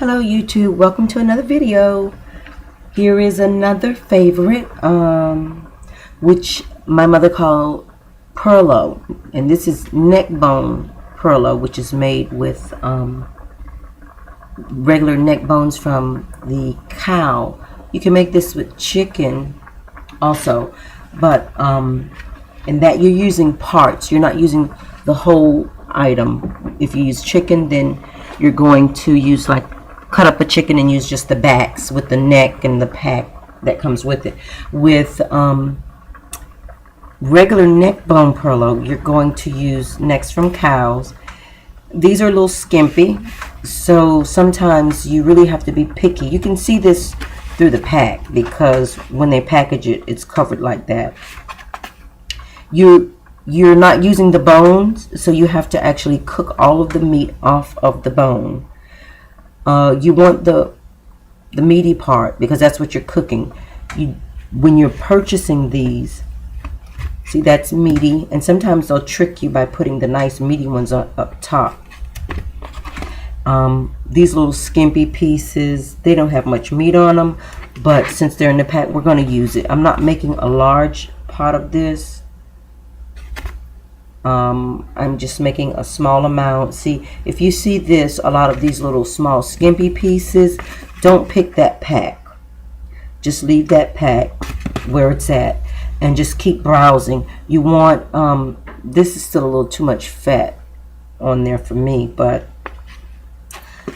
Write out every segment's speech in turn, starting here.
Hello YouTube, welcome to another video. Here is another favorite, which my mother called Perloe, and this is Neckbone Perloe, which is made with regular neck bones from the cow. You can make this with chicken also, but in that you're using parts, you're not using the whole item. If you use chicken, then you're going to use cut up a chicken and use just the backs with the neck and the pack that comes with it. With regular neck bone Perloe, you're going to use necks from cows. These are a little skimpy, so sometimes you really have to be picky. You can see this through the pack because when they package it, it's covered like that. You're not using the bones, so you have to actually cook all of the meat off of the bone. You want the meaty part because that's what you're cooking. When you're purchasing these, see, that's meaty, and sometimes they'll trick you by putting the nice meaty ones up top. These little skimpy pieces, they don't have much meat on them, but since they're in the pack, we're going to use it. I'm not making a large pot of this. I'm just making a small amount. See, if you see this, a lot of these little small skimpy pieces, don't pick that pack. Just leave that pack where it's at and just keep browsing. You want, this is still a little too much fat on there for me, but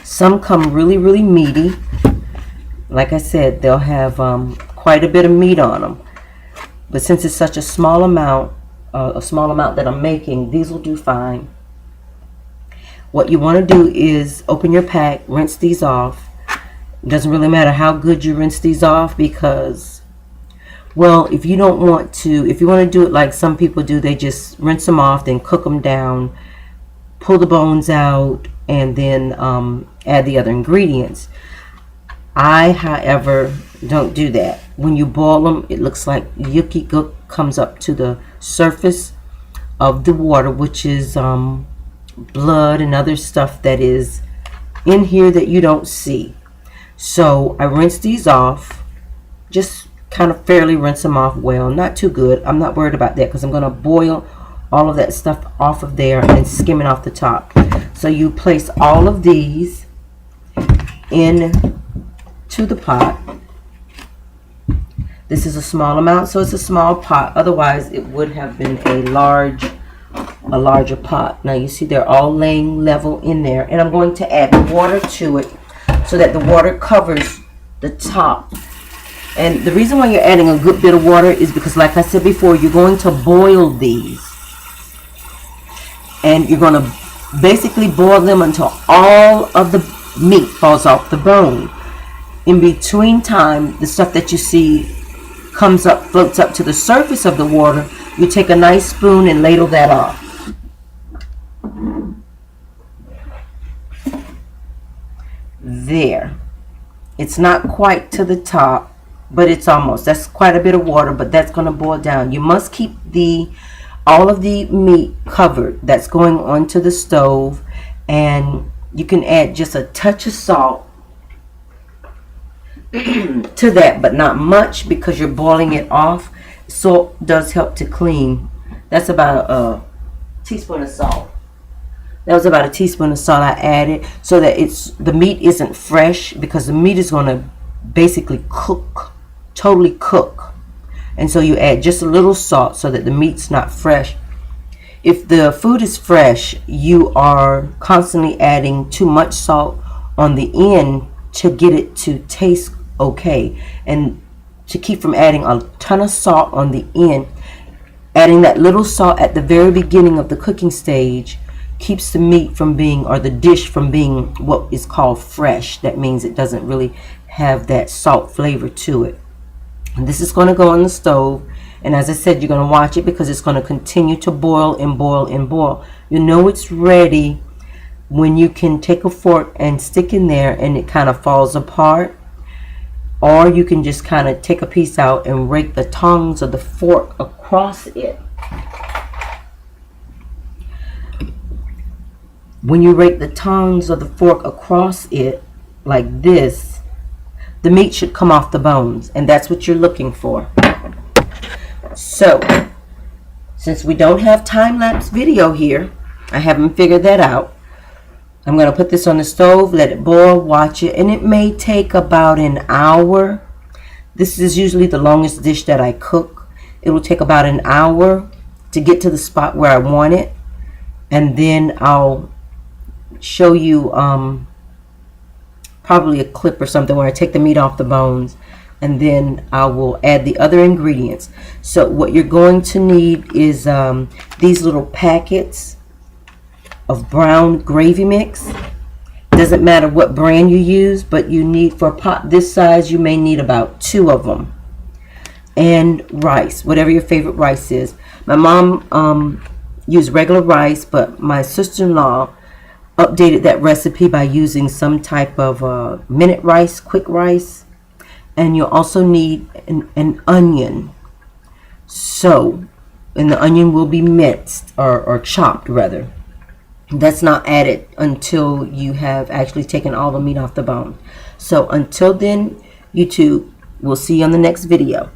some come really, really meaty. Like I said, they'll have quite a bit of meat on them. But since it's such a small amount that I'm making, these will do fine. What you want to do is open your pack, rinse these off. It doesn't really matter how good you rinse these off because, well, if you want to do it like some people do, they just rinse them off, then cook them down, pull the bones out, and then add the other ingredients. I, however, don't do that. When you boil them, it looks like yucky gook comes up to the surface of the water, which is blood and other stuff that is in here that you don't see. So I rinse these off, just kind of fairly rinse them off well, not too good. I'm not worried about that because I'm going to boil all of that stuff off of there and skim it off the top. So you place all of these into the pot. This is a small amount, so it's a small pot. Otherwise, it would have been a larger pot. Now you see they're all laying level in there, and I'm going to add water to it so that the water covers the top. And the reason why you're adding a good bit of water is because, like I said before, you're going to boil these, and you're going to basically boil them until all of the meat falls off the bone. In between time, the stuff that you see floats up to the surface of the water. You take a nice spoon and ladle that off. There. It's not quite to the top, but it's almost. That's quite a bit of water, but that's going to boil down. You must keep all of the meat covered that's going onto the stove, and you can add just a touch of salt to that, but not much because you're boiling it off. Salt does help to clean. That's about a teaspoon of salt. That was about a teaspoon of salt I added so that the meat isn't fresh, because the meat is going to basically totally cook. And so you add just a little salt so that the meat's not fresh. If the food is fresh, you are constantly adding too much salt on the end to get it to taste okay, and to keep from adding a ton of salt on the end. Adding that little salt at the very beginning of the cooking stage keeps the meat from being, or the dish from being, what is called fresh. That means it doesn't really have that salt flavor to it. And this is going to go on the stove, and as I said, you're going to watch it because it's going to continue to boil and boil and boil. You know it's ready when you can take a fork and stick in there and it kind of falls apart. Or you can just kind of take a piece out and rake the tongs of the fork across it. When you rake the tongs of the fork across it, like this, the meat should come off the bones, and that's what you're looking for. So since we don't have time-lapse video here, I haven't figured that out. I'm going to put this on the stove, let it boil, watch it, and it may take about an hour. This is usually the longest dish that I cook. It will take about an hour to get to the spot where I want it, and then I'll show you probably a clip or something where I take the meat off the bones, and then I will add the other ingredients. So what you're going to need is these little packets of brown gravy mix. Doesn't matter what brand you use, but you need, for a pot this size, you may need about 2 of them. And rice, whatever your favorite rice is. My mom used regular rice, but my sister-in-law updated that recipe by using some type of minute rice, quick rice. And you'll also need an onion. So, and the onion will be minced, or chopped rather. That's not added until you have actually taken all the meat off the bone. So until then, YouTube, we'll see you on the next video.